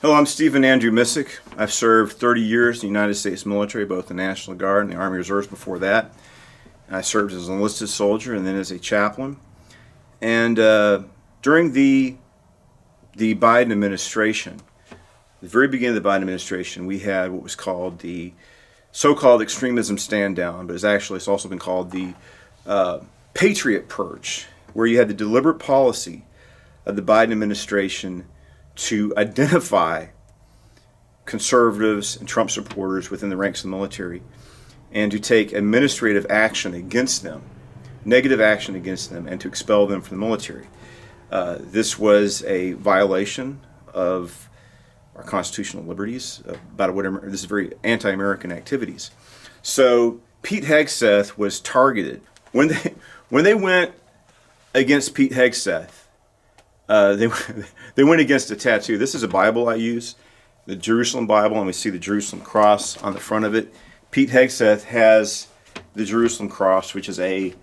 Hello, I'm Stephen Andrew Missick. I've served 30 years in the United States military, both the National Guard and the Army Reserves before that. I served as an enlisted soldier and then as a chaplain. And during the Biden administration, the very beginning of the Biden administration, we had what was called the so-called extremism stand down, but it's also been called the patriot purge, where you had the deliberate policy of the Biden administration to identify conservatives and Trump supporters within the ranks of the military and to take administrative action against them, negative action against them, and to expel them from the military. This was a violation of our constitutional liberties, this is very anti-American activities. So Pete Hegseth was targeted. When they went against Pete Hegseth, they went against a tattoo. This is a Bible I use, the Jerusalem Bible, and we see the Jerusalem cross on the front of it. Pete Hegseth has the Jerusalem cross, which is a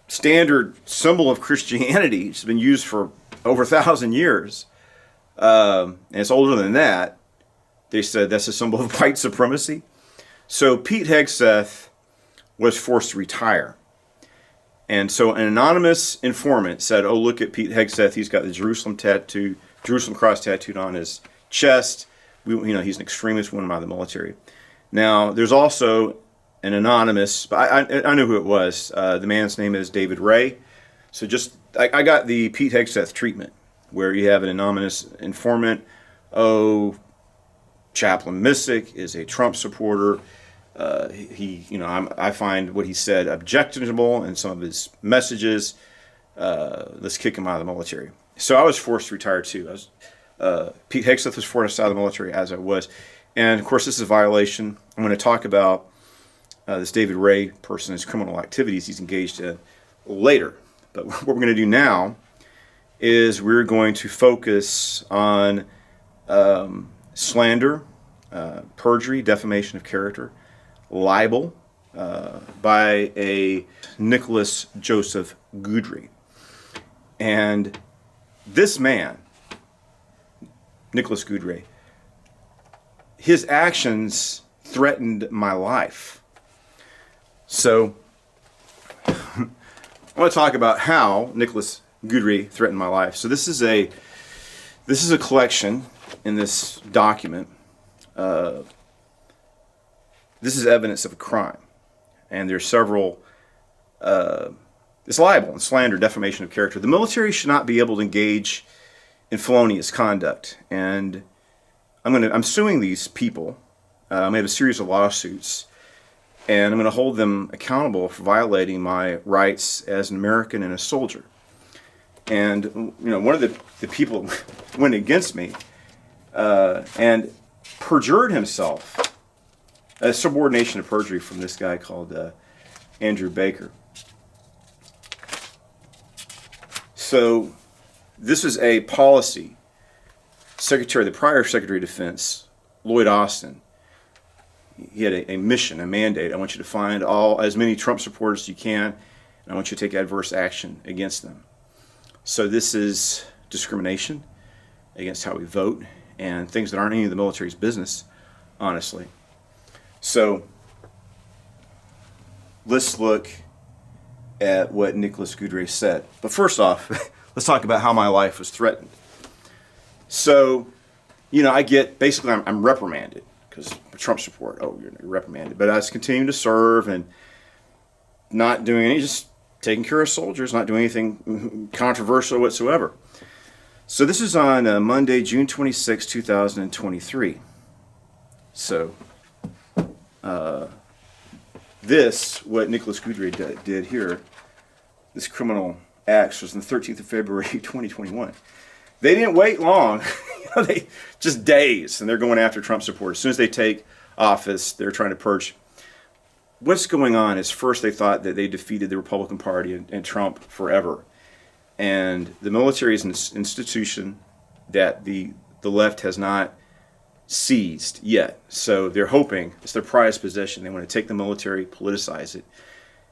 standard symbol of Christianity. It's been used for over 1,000 years. And it's older than that. They said that's a symbol of white supremacy. So Pete Hegseth was forced to retire. And so an anonymous informant said, "Oh, look at Pete Hegseth. He's got the Jerusalem cross tattooed on his chest. He's an extremist, one out of the military." Now, there's also an anonymous, but I knew who it was. The man's name is David Ray. So I got the Pete Hegseth treatment, where you have an anonymous informant. Oh, Chaplain Missick is a Trump supporter. I find what he said objectionable in some of his messages. Let's kick him out of the military. So I was forced to retire too. Pete Hegseth was forced out of the military, as I was. And of course, this is a violation. I'm going to talk about this David Ray person, his criminal activities he's engaged in later. But what we're going to do now is we're going to focus on slander, perjury, defamation of character, libel by a Nicholas Joseph Guidry. And this man, Nicholas Guidry, his actions threatened my life. So I want to talk about how Nicholas Guidry threatened my life. So this is a collection in this document. This is evidence of a crime, and there's several. It's libel and slander, defamation of character. The military should not be able to engage in felonious conduct, and I'm suing these people. I have a series of lawsuits, and I'm going to hold them accountable for violating my rights as an American and a soldier. And one of the people went against me and perjured himself. A subordination of perjury from this guy called Andrew Baker. So this is a policy. The prior Secretary of Defense, Lloyd Austin, he had a mission, a mandate. I want you to find as many Trump supporters as you can, and I want you to take adverse action against them. So this is discrimination against how we vote and things that aren't any of the military's business, honestly. So let's look at what Nicholas Guidry said. But first off, let's talk about how my life was threatened. So, I'm reprimanded because of Trump support. Oh, you're reprimanded. But I was continuing to serve and not doing just taking care of soldiers, not doing anything controversial whatsoever. So this is on Monday, June 26, 2023. So what Nicholas Guidry did here, this criminal acts, was on the 13th of February, 2021. They didn't wait long. They just days, and they're going after Trump supporters. As soon as they take office, they're trying to purge. What's going on is, first they thought that they defeated the Republican Party and Trump forever. And the military is an institution that the left has not seized yet. So they're hoping, it's their prized possession. They want to take the military, politicize it,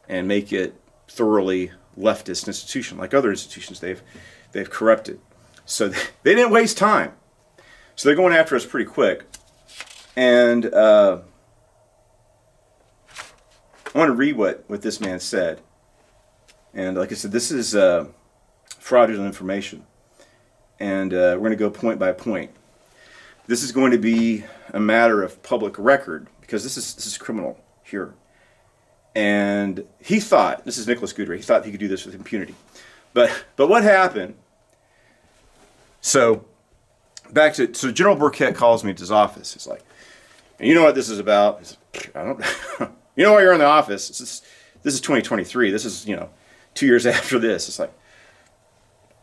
and make it thoroughly leftist institution, like other institutions they've corrupted. So they didn't waste time. So they're going after us pretty quick. And I want to read what this man said. And like I said, this is fraudulent information. And we're going to go point by point. This is going to be a matter of public record, because this is criminal here. And he thought, this is Nicholas Guidry, he thought he could do this with impunity. But what happened? So General Burkett calls me to his office. He's like, you know what this is about? He's like, I don't you know why you're in the office? This is 2023. This is, 2 years after this. It's like,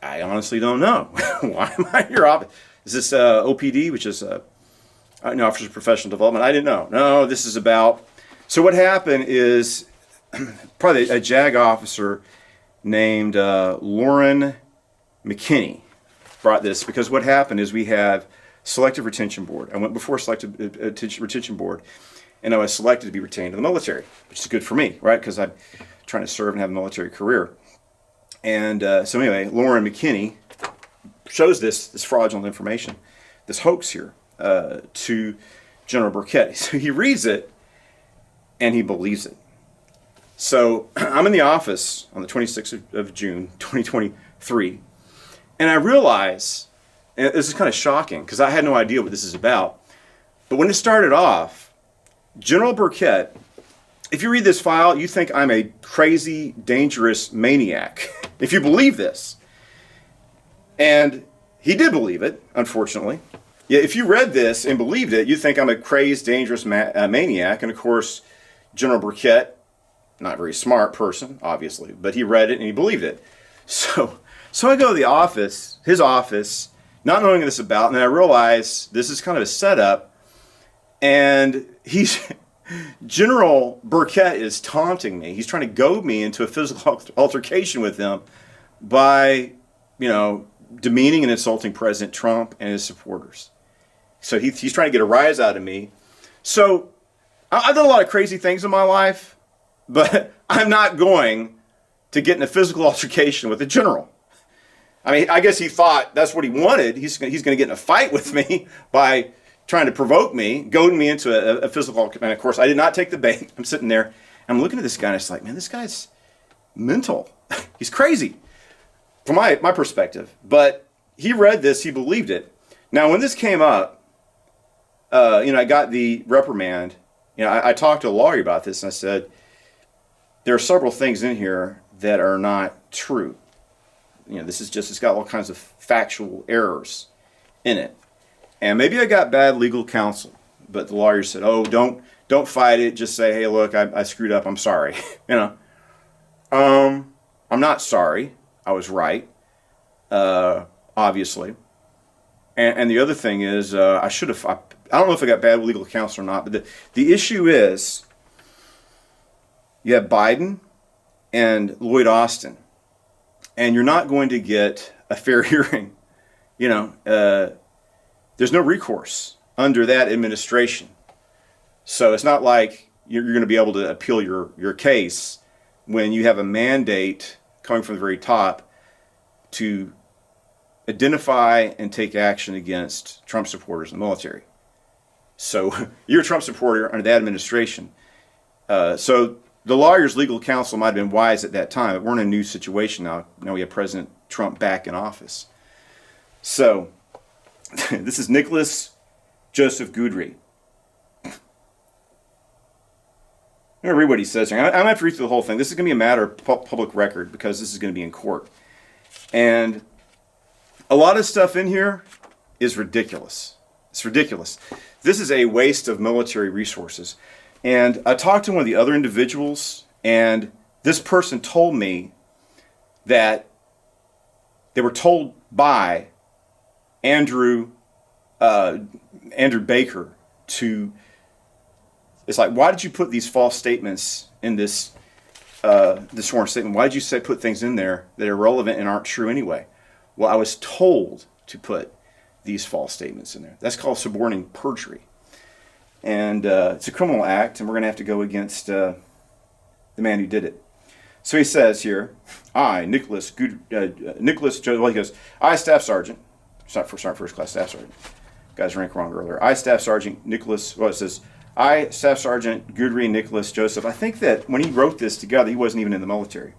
I honestly don't know. Why am I in your office? Is this OPD, which is Officers of Professional Development? I didn't know. No, this is about... So what happened is probably a JAG officer named Lauren McKinney brought this, because what happened is we have Selective Retention Board. I went before Selective Retention Board, and I was selected to be retained in the military, which is good for me, right? Because I'm trying to serve and have a military career. And so anyway, Lauren McKinney shows this fraudulent information, this hoax here, to General Burkett. So he reads it, and he believes it. So I'm in the office on the 26th of June, 2023, and I realize, and this is kind of shocking, because I had no idea what this is about, but when it started off, General Burkett, if you read this file, you think I'm a crazy, dangerous maniac, if you believe this. And he did believe it, unfortunately. Yeah, if you read this and believed it, you think I'm a crazed, dangerous maniac. And of course, General Burkett, not a very smart person, obviously, but he read it and he believed it. So I go to the office, his office, not knowing what this is about, and then I realize this is kind of a setup, and General Burkett is taunting me. He's trying to goad me into a physical altercation with him by, demeaning and insulting President Trump and his supporters. So he's trying to get a rise out of me. So I've done a lot of crazy things in my life, but I'm not going to get in a physical altercation with a general. I mean, I guess he thought that's what he wanted. He's going to get in a fight with me by trying to provoke me, goading me into a physical. And of course, I did not take the bait. I'm sitting there, and I'm looking at this guy, and it's like, man, this guy's mental. He's crazy, from my perspective. But he read this, he believed it. Now, when this came up, I got the reprimand. I talked to a lawyer about this, and I said, there are several things in here that are not true. It's got all kinds of factual errors in it. And maybe I got bad legal counsel, but the lawyer said, "Oh, don't fight it. Just say, hey, look, I screwed up. I'm sorry." I'm not sorry. I was right, obviously. And the other thing is, I don't know if I got bad legal counsel or not, but the issue is, you have Biden and Lloyd Austin, and you're not going to get a fair hearing. There's no recourse under that administration. So it's not like you're going to be able to appeal your case when you have a mandate coming from the very top to identify and take action against Trump supporters in the military. So you're a Trump supporter under that administration. So the lawyer's legal counsel might have been wise at that time, but we're in a new situation now. Now we have President Trump back in office. So this is Nicholas Joseph Guidry. I'm going to read what he says here. I'm going to have to read through the whole thing. This is going to be a matter of public record, because this is going to be in court. And a lot of stuff in here is ridiculous. It's ridiculous. This is a waste of military resources. And I talked to one of the other individuals, and this person told me that they were told by Andrew Baker it's like, why did you put these false statements in this sworn statement? Why did you put things in there that are irrelevant and aren't true anyway? Well, I was told to put these false statements in there. That's called suborning perjury. And it's a criminal act, and we're going to have to go against the man who did it. So he says here, I, Nicholas Joe, well, he goes, I, Staff Sergeant, first class Staff Sergeant, got his rank wrong earlier. I, Staff Sergeant Nicholas, well, it says, I, Staff Sergeant Guidry Nicholas Joseph. I think that when he wrote this together, he wasn't even in the military.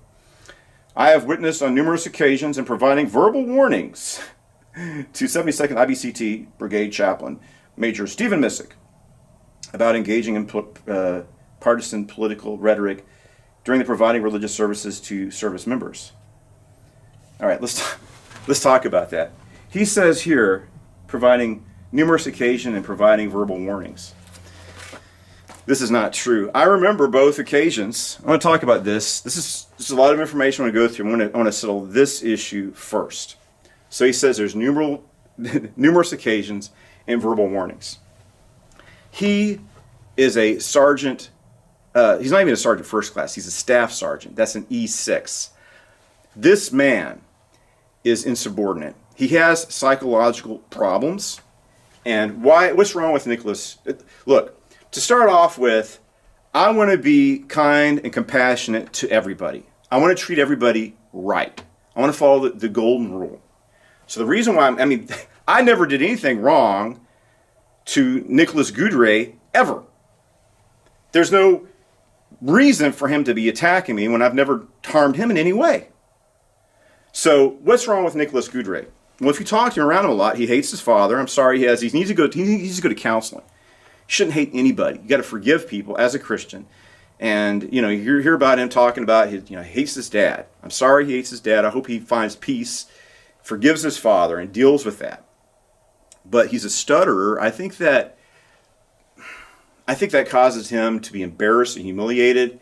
I have witnessed on numerous occasions in providing verbal warnings to 72nd IBCT Brigade Chaplain Major Stephen Missick about engaging in partisan political rhetoric during the providing religious services to service members. All right, let's talk about that. He says here, providing numerous occasion and providing verbal warnings. This is not true. I remember both occasions. I want to talk about this. This is a lot of information I want to go through. I want to settle this issue first. So he says there's numerous occasions and verbal warnings. He is a sergeant. He's not even a sergeant first class. He's a staff sergeant. That's an E6. This man is insubordinate. He has psychological problems. And what's wrong with Nicholas? Look, to start off with, I want to be kind and compassionate to everybody. I want to treat everybody right. I want to follow the golden rule. So the reason why I never did anything wrong to Nicholas Guidry ever. There's no reason for him to be attacking me when I've never harmed him in any way. So what's wrong with Nicholas Guidry? Well, if you talk to him around him a lot, he hates his father. I'm sorry, he needs to go to counseling. You shouldn't hate anybody. You got to forgive people as a Christian. And you hear about him talking about his, hates his dad. I'm sorry he hates his dad. I hope he finds peace, forgives his father, and deals with that. But he's a stutterer. I think that causes him to be embarrassed and humiliated.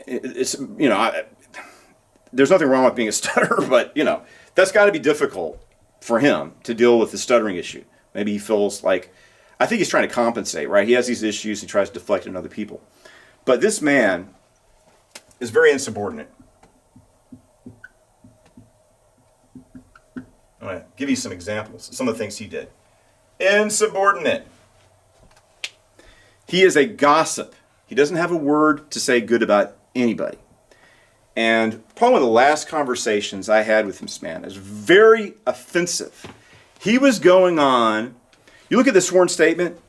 There's nothing wrong with being a stutterer, but that's got to be difficult for him to deal with the stuttering issue. Maybe he feels like, I think he's trying to compensate, right? He has these issues, he tries to deflect it on other people. But this man is very insubordinate. I'm going to give you some examples, some of the things he did. Insubordinate. He is a gossip. He doesn't have a word to say good about anybody. And probably one of the last conversations I had with this man is very offensive. He was going on, you look at the sworn statement,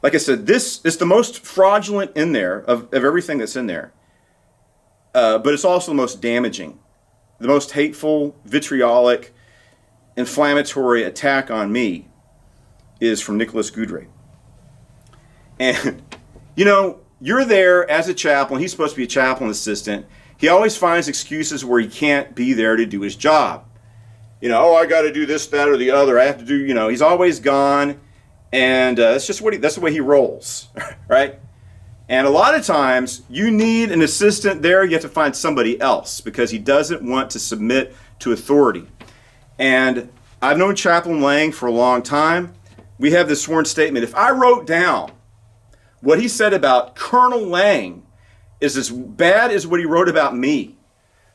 like I said, this is the most fraudulent in there of everything that's in there. But it's also the most damaging, the most hateful, vitriolic, inflammatory attack on me is from Nicholas Guidry. And, you're there as a chaplain. He's supposed to be a chaplain assistant. He always finds excuses where he can't be there to do his job. I got to do this, that, or the other. I have to do, he's always gone. And that's the way he rolls, right? And a lot of times you need an assistant there. You have to find somebody else because he doesn't want to submit to authority. And I've known Chaplain Lang for a long time. We have this sworn statement. If I wrote down what he said about Colonel Lang is as bad as what he wrote about me.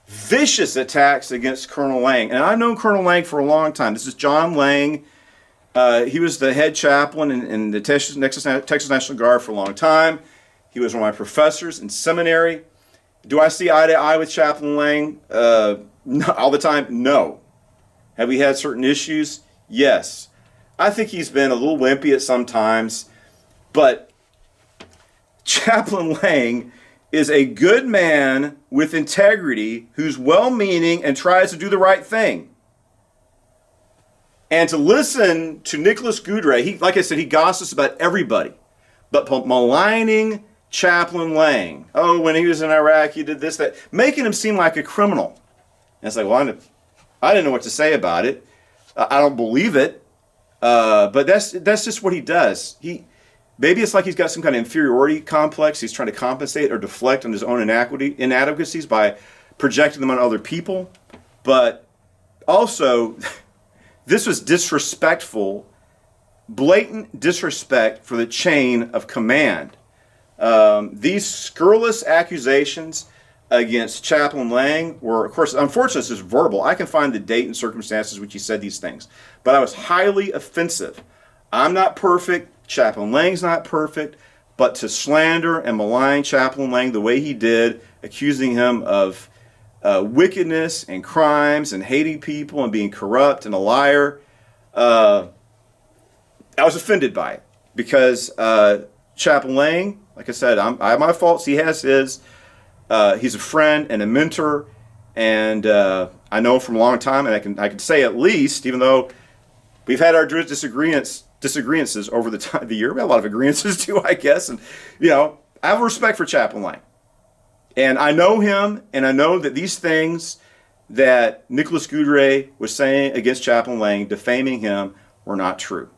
Vicious attacks against Colonel Lang. And I've known Colonel Lang for a long time. This is John Lang. He was the head chaplain in the Texas National Guard for a long time. He was one of my professors in seminary. Do I see eye to eye with Chaplain Lang all the time? No. Have we had certain issues? Yes. I think he's been a little wimpy at some times, but Chaplain Lang is a good man with integrity who's well-meaning and tries to do the right thing. And to listen to Nicholas Guidry, like I said, he gossips about everybody, but maligning Chaplain Lang. Oh, when he was in Iraq, he did this, that, making him seem like a criminal. And it's like, well, I didn't know what to say about it. I don't believe it. But that's just what he does. Maybe it's like he's got some kind of inferiority complex. He's trying to compensate or deflect on his own inadequacies by projecting them on other people. But also, this was disrespectful, blatant disrespect for the chain of command. These scurrilous accusations against Chaplain Lang were, of course, unfortunately, this is verbal. I can find the date and circumstances which he said these things. But I was highly offensive. I'm not perfect. Chaplain Lang's not perfect. But to slander and malign Chaplain Lang the way he did, accusing him of wickedness and crimes and hating people and being corrupt and a liar, I was offended by it because Chaplain Lang, like I said, I have my faults. He has his. He's a friend and a mentor, and I know him from a long time, and I can say at least, even though we've had our disagreements over the year, we have a lot of agreements too, I guess, and I have respect for Chaplain Lang, and I know him, and I know that these things that Nicholas Guidry was saying against Chaplain Lang, defaming him, were not true.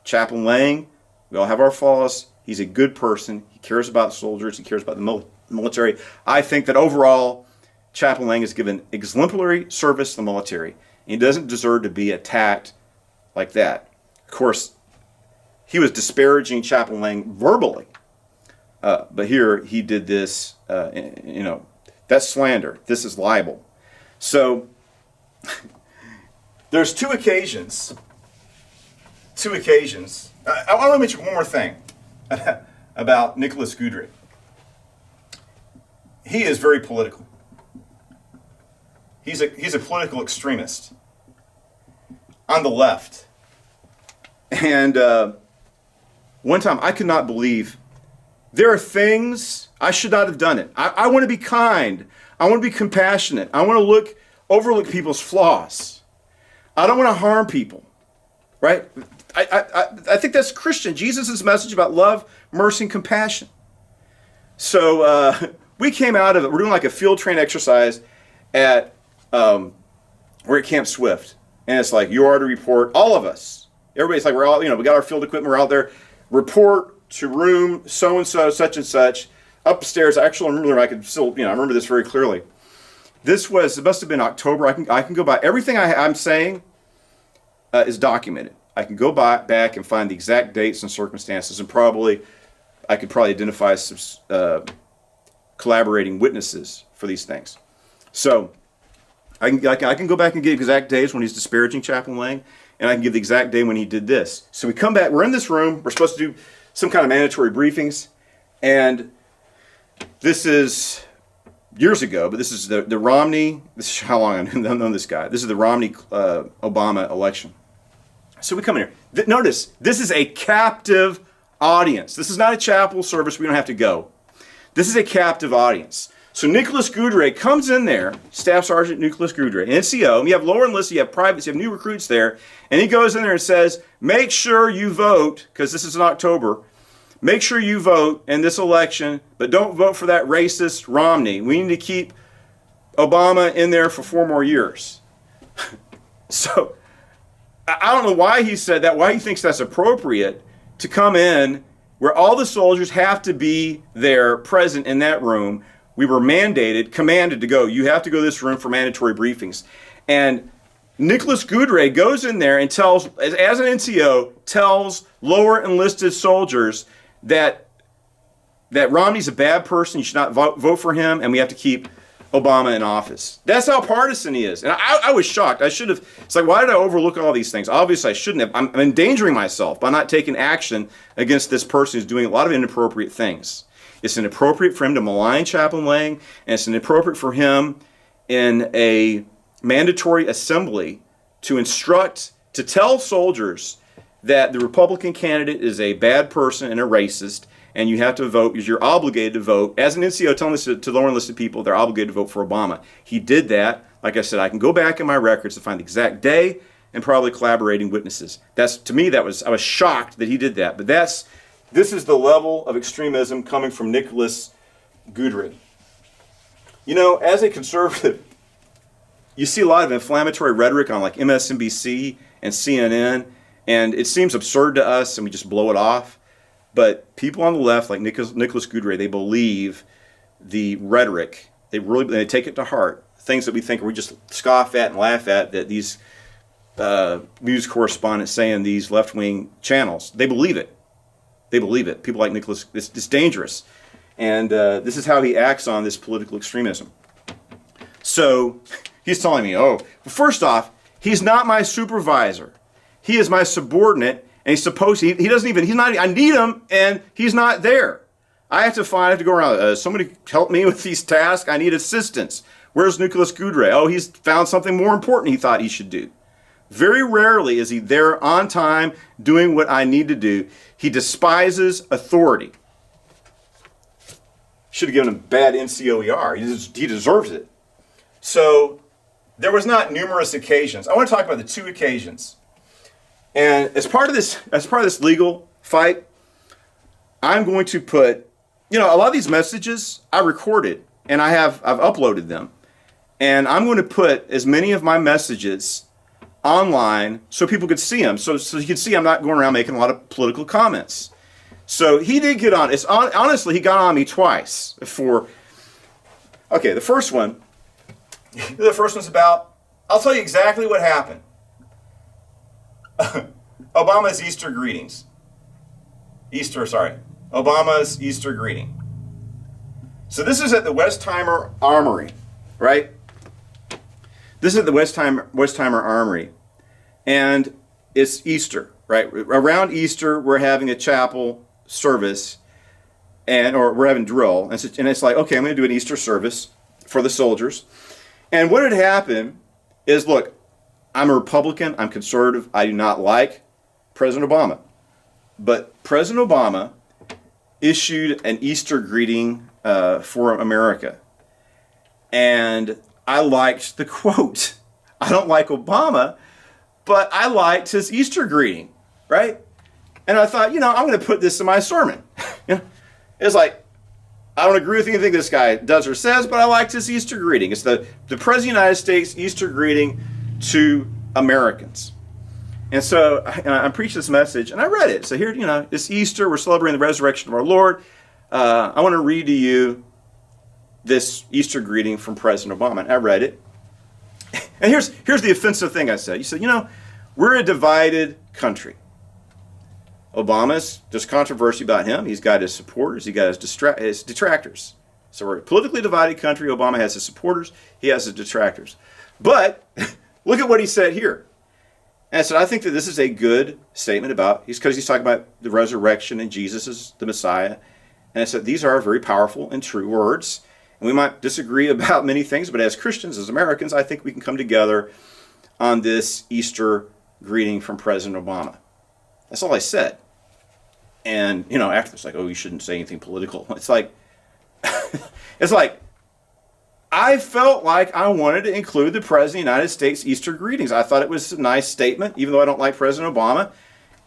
Chaplain Lang, we all have our flaws. He's a good person. He cares about soldiers. He cares about the military. I think that overall, Chaplain Lang has given exemplary service to the military. And he doesn't deserve to be attacked like that. Of course, he was disparaging Chaplain Lang verbally. But here he did this, that's slander. This is libel. So there's two occasions. I want to mention one more thing about Nicholas Guidry. He is very political. He's a political extremist on the left. And one time I could not believe there are things I should not have done it. I want to be kind. I want to be compassionate. I want to overlook people's flaws. I don't want to harm people. Right? I think that's Christian. Jesus' message about love, mercy, and compassion. So we came out of it. We're doing like a field train exercise we're at Camp Swift. And it's like, you are to report, all of us. Everybody's like, we're all, we got our field equipment, we're out there. Report to room so-and-so, such and such. Upstairs, actually, I remember this very clearly. It must have been October. I can go by, everything I'm saying is documented. I can go back and find the exact dates and circumstances, and I could probably identify some collaborating witnesses for these things. So I can go back and get exact days when he's disparaging Chaplain Lang, and I can give the exact day when he did this. So we come back, we're in this room, we're supposed to do some kind of mandatory briefings, and this is years ago, but this is the Romney, this is how long I've known this guy. This is the Romney-Obama election. So we come in here. Notice, this is a captive audience. This is not a chapel service. We don't have to go. This is a captive audience. So Nicholas Guidry comes in there, Staff Sergeant Nicholas Guidry, NCO, and you have lower enlisted, you have privates, you have new recruits there, and he goes in there and says, make sure you vote, because this is in October, make sure you vote in this election, but don't vote for that racist Romney. We need to keep Obama in there for 4 more years. So I don't know why he said that, why he thinks that's appropriate to come in where all the soldiers have to be there, present in that room. We were commanded to go. You have to go to this room for mandatory briefings. And Nicholas Guidry goes in there and tells, as an NCO, tells lower enlisted soldiers that Romney's a bad person, you should not vote for him, and we have to keep Obama in office. That's how partisan he is. And I was shocked. It's like, why did I overlook all these things? Obviously, I shouldn't have. I'm endangering myself by not taking action against this person who's doing a lot of inappropriate things. It's inappropriate for him to malign Chaplain Lang, and it's inappropriate for him in a mandatory assembly to tell soldiers that the Republican candidate is a bad person and a racist, and you have to vote because you're obligated to vote. As an NCO, telling this to lower enlisted people, they're obligated to vote for Obama. He did that. Like I said, I can go back in my records to find the exact day and probably collaborating witnesses. To me, I was shocked that he did that. But this is the level of extremism coming from Nicholas Guidry. As a conservative, you see a lot of inflammatory rhetoric on like MSNBC and CNN, and it seems absurd to us, and we just blow it off. But people on the left, like Nicholas Guidry, they believe the rhetoric. They take it to heart. Things that we think we just scoff at and laugh at, that these news correspondents say in these left-wing channels. They believe it. People like Nicholas, it's dangerous. And this is how he acts on this political extremism. So he's telling me, first off, he's not my supervisor. He is my subordinate. And he's I need him, and he's not there. I have to go around, somebody help me with these tasks. I need assistance. Where's Nicholas Guidry? He's found something more important he thought he should do. Very rarely is he there on time doing what I need to do. He despises authority. Should have given him bad NCOER. He deserves it. So there was not numerous occasions. I want to talk about the 2 occasions. And as part of this legal fight, I'm going to put, a lot of these messages I recorded and I've uploaded them. And I'm going to put as many of my messages online so people could see them. So you can see I'm not going around making a lot of political comments. So he did get on. Honestly, he got on me twice for. Okay, the first one. The first one's about. I'll tell you exactly what happened. Obama's Easter greetings. Obama's Easter greeting. So this is at the Westheimer Armory, right? This is at the Westheimer Armory, and it's Easter, right? Around Easter, we're having a chapel service, or we're having drill, and it's like, okay, I'm going to do an Easter service for the soldiers. And what had happened is, look, I'm a Republican, I'm conservative, I do not like President Obama. But President Obama issued an Easter greeting for America. And I liked the quote. I don't like Obama, but I liked his Easter greeting, right? And I thought, I'm going to put this in my sermon. It's like, I don't agree with anything this guy does or says, but I liked his Easter greeting. It's the President of the United States Easter greeting to Americans. And so I preached this message, and I read it. So here, it's Easter. We're celebrating the resurrection of our Lord. I want to read to you this Easter greeting from President Obama. And I read it. And here's the offensive thing I said. You said, we're a divided country. Obama's, there's controversy about him. He's got his supporters. He's got his detractors. So we're a politically divided country. Obama has his supporters. He has his detractors. But look at what he said here. And I said, I think that this is a good statement because he's talking about the resurrection and Jesus is the Messiah. And I said, these are very powerful and true words. And we might disagree about many things, but as Christians, as Americans, I think we can come together on this Easter greeting from President Obama. That's all I said. And, after it's like, oh, you shouldn't say anything political. It's like, I felt like I wanted to include the President of the United States Easter greetings. I thought it was a nice statement, even though I don't like President Obama.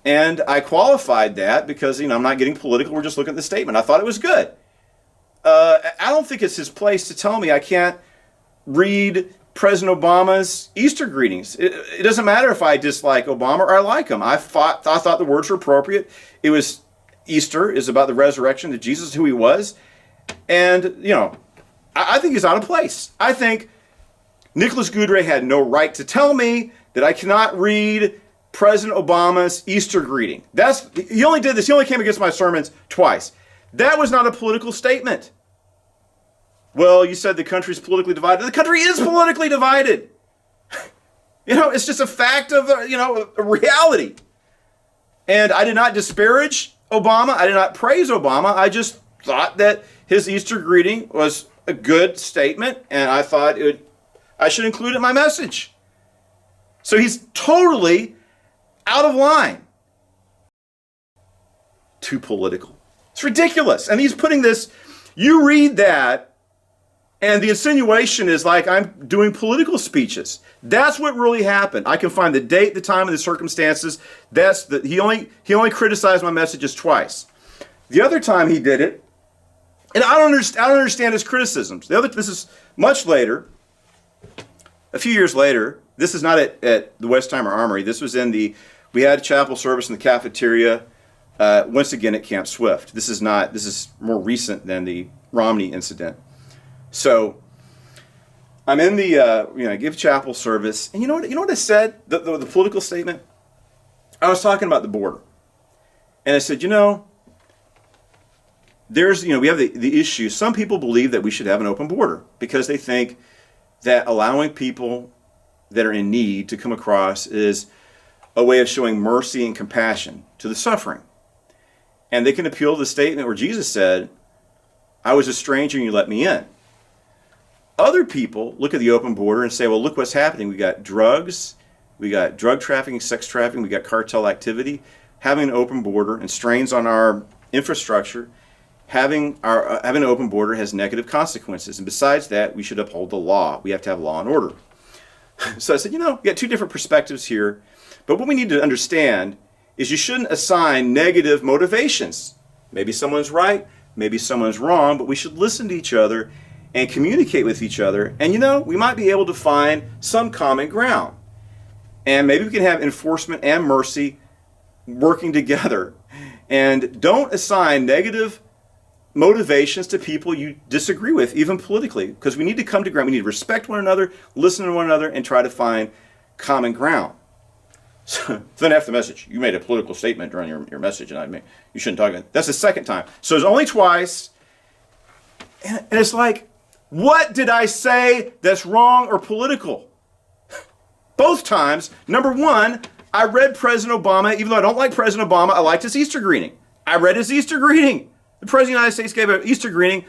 And I qualified that because, I'm not getting political. We're just looking at the statement. I thought it was good. I don't think it's his place to tell me I can't read President Obama's Easter greetings. It doesn't matter if I dislike Obama or I like him. I thought the words were appropriate. It was Easter is about the resurrection of Jesus, who he was. And, I think he's out of place. I think Nicholas Guidry had no right to tell me that I cannot read President Obama's Easter greeting. He only did this. He only came against my sermons twice. That was not a political statement. Well, you said the country's politically divided. The country is politically divided. It's just a fact of, a reality. And I did not disparage Obama. I did not praise Obama. I just thought that his Easter greeting was a good statement, and I thought I should include it in my message. So he's totally out of line. Too political. It's ridiculous. And he's putting this, you read that, and the insinuation is like I'm doing political speeches. That's what really happened. I can find the date, the time, and the circumstances. He only criticized my messages twice. The other time he did it, and I don't understand his criticisms. This is much later, a few years later. This is not at the Westheimer Armory. This was we had a chapel service in the cafeteria, once again at Camp Swift. This is more recent than the Romney incident. So I'm in I give chapel service, and you know what I said? The political statement? I was talking about the border. And I said, we have the issue. Some people believe that we should have an open border because they think that allowing people that are in need to come across is a way of showing mercy and compassion to the suffering. And they can appeal to the statement where Jesus said, I was a stranger and you let me in. Other people look at the open border and say, well, look what's happening. We got drugs we got drug trafficking, sex trafficking, we got cartel activity. Having an open border and strains on our infrastructure, having an open border has negative consequences. And besides that, we should uphold the law. We have to have law and order. So I said, we got two different perspectives here. But what we need to understand is you shouldn't assign negative motivations. Maybe someone's right, maybe someone's wrong, but we should listen to each other and communicate with each other. And we might be able to find some common ground. And maybe we can have enforcement and mercy working together. And don't assign negative motivations to people you disagree with, even politically, because we need to come to ground. We need to respect one another, listen to one another, and try to find common ground. So then after the message, you made a political statement during your message, and you shouldn't talk about it. That's the second time. So it's only twice. And it's like, what did I say that's wrong or political? Both times, number one, I read President Obama, even though I don't like President Obama, I liked his Easter greeting. I read his Easter greeting. The President of the United States gave an Easter greeting.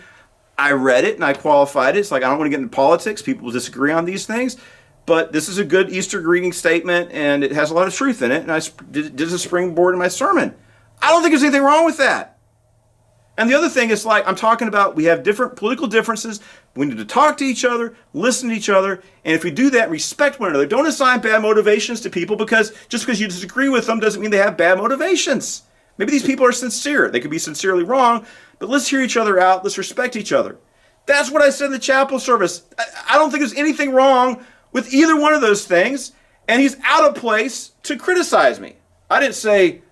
I read it and I qualified it. It's like, I don't want to get into politics. People will disagree on these things. But this is a good Easter greeting statement, and it has a lot of truth in it. And I did a springboard in my sermon. I don't think there's anything wrong with that. And the other thing is, like I'm talking about, we have different political differences. We need to talk to each other, listen to each other, and if we do that, respect one another. Don't assign bad motivations to people because just because you disagree with them doesn't mean they have bad motivations. Maybe these people are sincere. They could be sincerely wrong, but let's hear each other out. Let's respect each other. That's what I said in the chapel service. I don't think there's anything wrong with either one of those things, and he's out of place to criticize me. I didn't say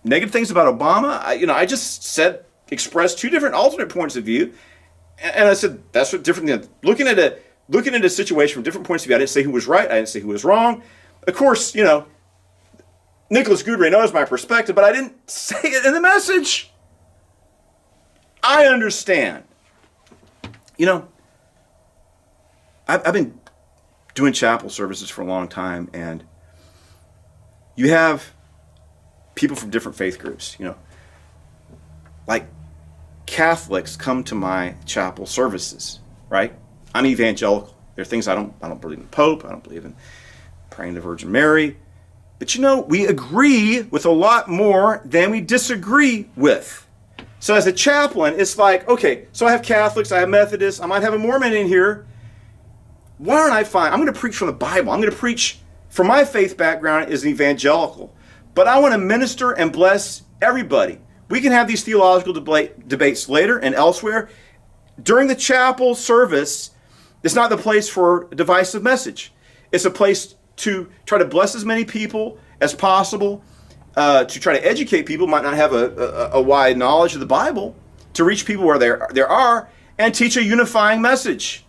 negative things about Obama. I just expressed two different alternate points of view, and I said that's what different than looking at a situation from different points of view. I didn't say who was right. I didn't say who was wrong. Of course, Nicholas Guidry knows my perspective, but I didn't say it in the message. I understand. I've been doing chapel services for a long time, and you have people from different faith groups, like Catholics come to my chapel services, right? I'm evangelical. There are things I don't believe in the Pope. I don't believe in praying to Virgin Mary. But we agree with a lot more than we disagree with. So as a chaplain, it's like, okay, so I have Catholics, I have Methodists, I might have a Mormon in here. Why don't I'm going to preach from the Bible. I'm going to preach from my faith background as an evangelical. But I want to minister and bless everybody. We can have these theological debates later and elsewhere. During the chapel service, it's not the place for a divisive message. It's a place to try to bless as many people as possible, to try to educate people who might not have a wide knowledge of the Bible, to reach people where there are, and teach a unifying message.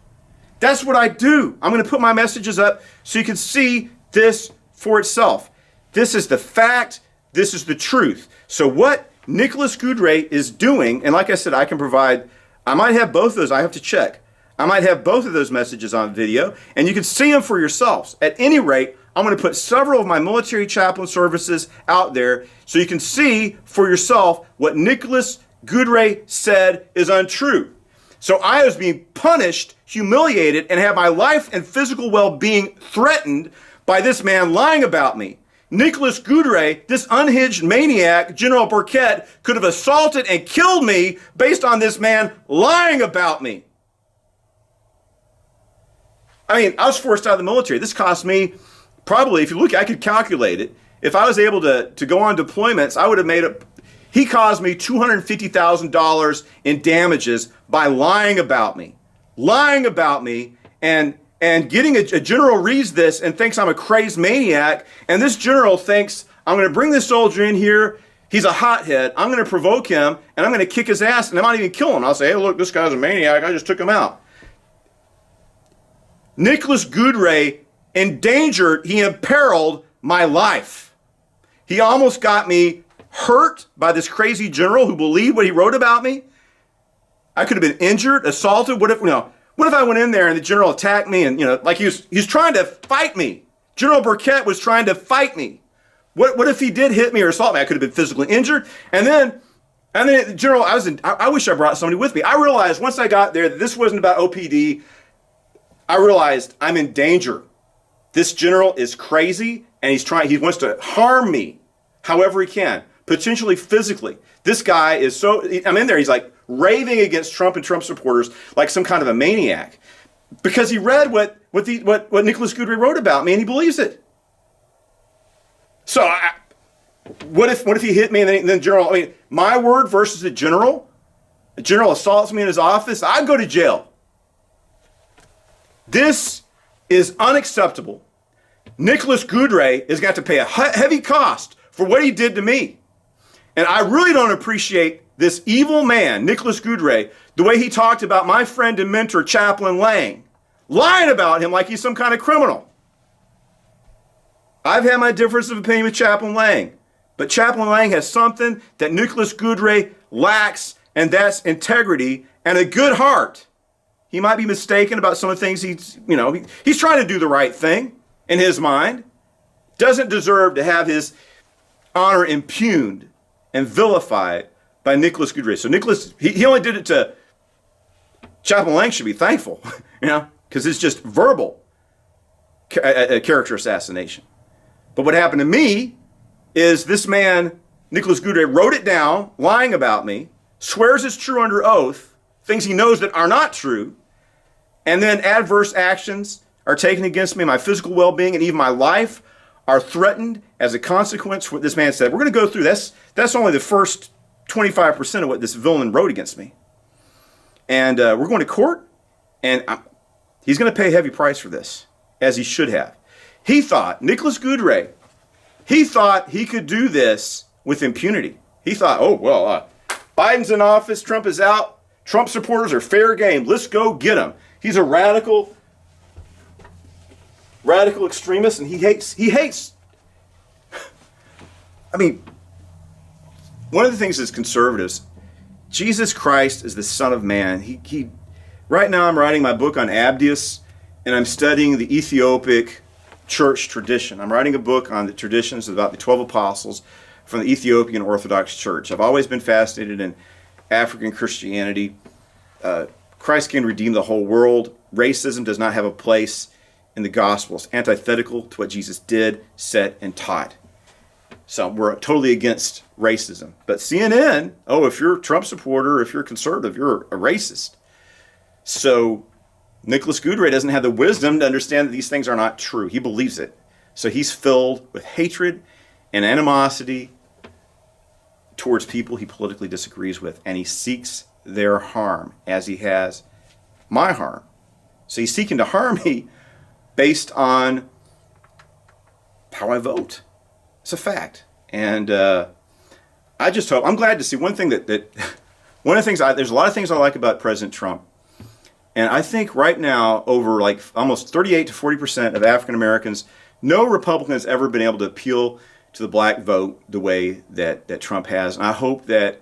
That's what I do. I'm going to put my messages up so you can see this for itself. This is the fact. This is the truth. So what Nicholas Guidry is doing, and like I said, I might have both of those. I have to check. I might have both of those messages on video, and you can see them for yourselves. At any rate, I'm going to put several of my military chaplain services out there so you can see for yourself what Nicholas Guidry said is untrue. So I was being punished, humiliated, and had my life and physical well-being threatened by this man lying about me. Nicholas Guidry, this unhinged maniac, General Burkett, could have assaulted and killed me based on this man lying about me. I was forced out of the military. This cost me probably, if you look, I could calculate it. If I was able to go on deployments, I would have made it. He caused me $250,000 in damages by lying about me. Lying about me and getting a general reads this and thinks I'm a crazed maniac. And this general thinks, I'm going to bring this soldier in here. He's a hothead. I'm going to provoke him and I'm going to kick his ass and I might even kill him. I'll say, hey, look, this guy's a maniac. I just took him out. Nicholas Guidry he imperiled my life. He almost got me hurt by this crazy general who believed what he wrote about me. I could have been injured, assaulted. What if I went in there and the general attacked me and, like he was trying to fight me. General Burkett was trying to fight me. What if he did hit me or assault me? I could have been physically injured. And then the general, I wish I brought somebody with me. I realized once I got there that this wasn't about OPD. I realized I'm in danger. This general is crazy, and he wants to harm me however he can, potentially physically. This guy is I'm in there, he's like raving against Trump and Trump supporters like some kind of a maniac because he read what Nicholas Guidry wrote about me and he believes it. So what if he hit me and then general, my word versus the general assaults me in his office, I'd go to jail. This is unacceptable. Nicholas Guidry is going to have to pay a heavy cost for what he did to me. And I really don't appreciate this evil man, Nicholas Guidry, the way he talked about my friend and mentor, Chaplain M, lying about him like he's some kind of criminal. I've had my difference of opinion with Chaplain M, but Chaplain M has something that Nicholas Guidry lacks, and that's integrity and a good heart. He might be mistaken about some of the things he's trying to do the right thing in his mind. Doesn't deserve to have his honor impugned and vilified by Nicholas Guidry. So Nicholas, he only did it to Chaplain M should be thankful, because it's just verbal character assassination. But what happened to me is this man, Nicholas Guidry, wrote it down, lying about me, swears it's true under oath, things he knows that are not true, and then adverse actions are taken against me, my physical well-being and even my life are threatened as a consequence of what this man said. We're going to go through this. That's only the first 25% of what this villain wrote against me. And we're going to court, and he's going to pay a heavy price for this, as he should have. Nicholas Guidry, he thought he could do this with impunity. He thought, Biden's in office, Trump is out, Trump supporters are fair game, let's go get him. He's a radical extremist, and he hates. One of the things as conservatives, Jesus Christ is the Son of Man. He right now I'm writing my book on Abdius, and I'm studying the Ethiopic church tradition. I'm writing a book on the traditions about the 12 apostles from the Ethiopian Orthodox Church. I've always been fascinated in African Christianity. Christ can redeem the whole world. Racism does not have a place in the gospel. It's antithetical to what Jesus did, said, and taught. So we're totally against racism. But CNN, if you're a Trump supporter, if you're a conservative, you're a racist. So Nicholas Guidry doesn't have the wisdom to understand that these things are not true. He believes it. So he's filled with hatred and animosity towards people he politically disagrees with, and he seeks their harm as he has my harm. So he's seeking to harm me based on how I vote. It's a fact. And I just hope, I'm glad to see one thing that one of the things, there's a lot of things I like about President Trump. And I think right now, over like almost 38 to 40% of African Americans, no Republican has ever been able to appeal to the black vote the way that Trump has. And I hope that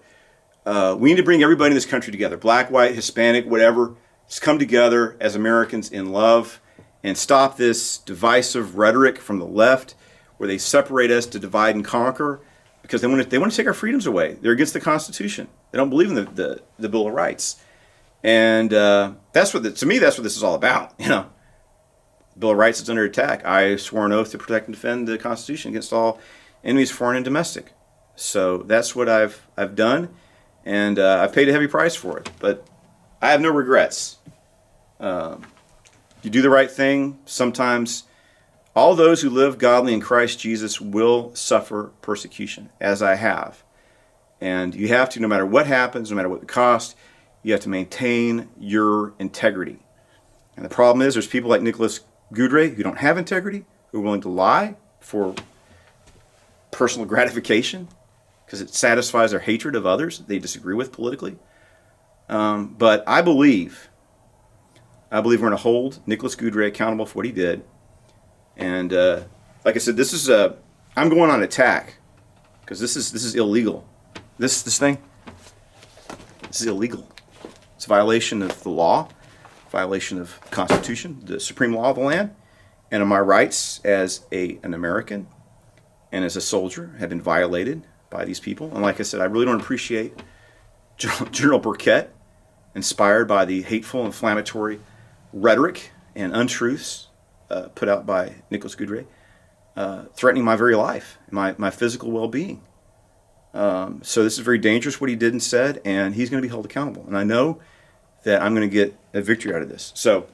we need to bring everybody in this country together, black, white, Hispanic, whatever, just come together as Americans in love and stop this divisive rhetoric from the left where they separate us to divide and conquer because they want to take our freedoms away. They're against the Constitution. They don't believe in the Bill of Rights. And to me, that's what this is all about. The Bill of Rights is under attack. I swore an oath to protect and defend the Constitution against all enemies, foreign and domestic. So that's what I've done, and I've paid a heavy price for it. But I have no regrets. You do the right thing. Sometimes all those who live godly in Christ Jesus will suffer persecution, as I have. And you have to, no matter what happens, no matter what the cost, you have to maintain your integrity. And the problem is there's people like Nicholas Guidry who don't have integrity, who are willing to lie for personal gratification because it satisfies their hatred of others that they disagree with politically. But I believe we're going to hold Nicholas Guidry accountable for what he did. And like I said, this is I'm going on attack because this is illegal. This thing, this is illegal. It's a violation of the law, violation of the Constitution, the supreme law of the land, and of my rights as an American and as a soldier have been violated by these people. And like I said, I really don't appreciate General Burkett, inspired by the hateful, inflammatory rhetoric and untruths put out by Nick Guidry, threatening my very life, my physical well-being. So this is very dangerous what he did and said, and he's going to be held accountable. And I know that I'm going to get a victory out of this. So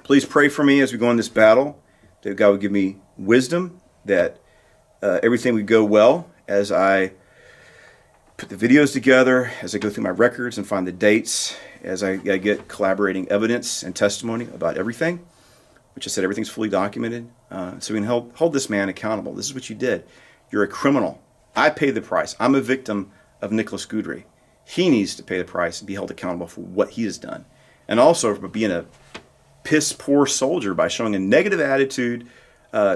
please pray for me as we go in this battle, that God would give me wisdom, that everything would go well as I put the videos together, as I go through my records and find the dates, as I get collaborating evidence and testimony about everything, which I said everything's fully documented, so we can hold this man accountable. This is what you did. You're a criminal. I paid the price. I'm a victim of Nicholas Guidry. He needs to pay the price and be held accountable for what he has done. And also for being a piss-poor soldier by showing a negative attitude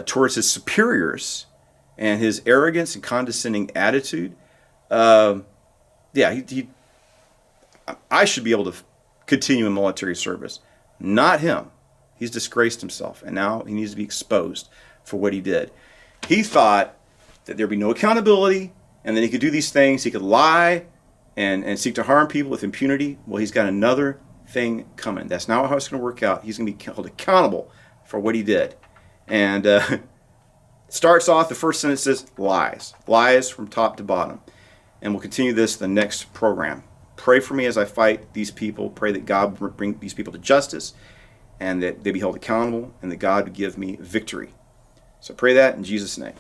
towards his superiors and his arrogance and condescending attitude. I should be able to continue in military service. Not him. He's disgraced himself, and now he needs to be exposed for what he did. He thought that there'd be no accountability, and then he could do these things. He could lie and seek to harm people with impunity. Well, he's got another thing coming. That's not how it's going to work out. He's going to be held accountable for what he did. And starts off, the first sentence says lies. Lies from top to bottom. And we'll continue this the next program. Pray for me as I fight these people. Pray that God will bring these people to justice and that they be held accountable and that God would give me victory. So pray that in Jesus' name.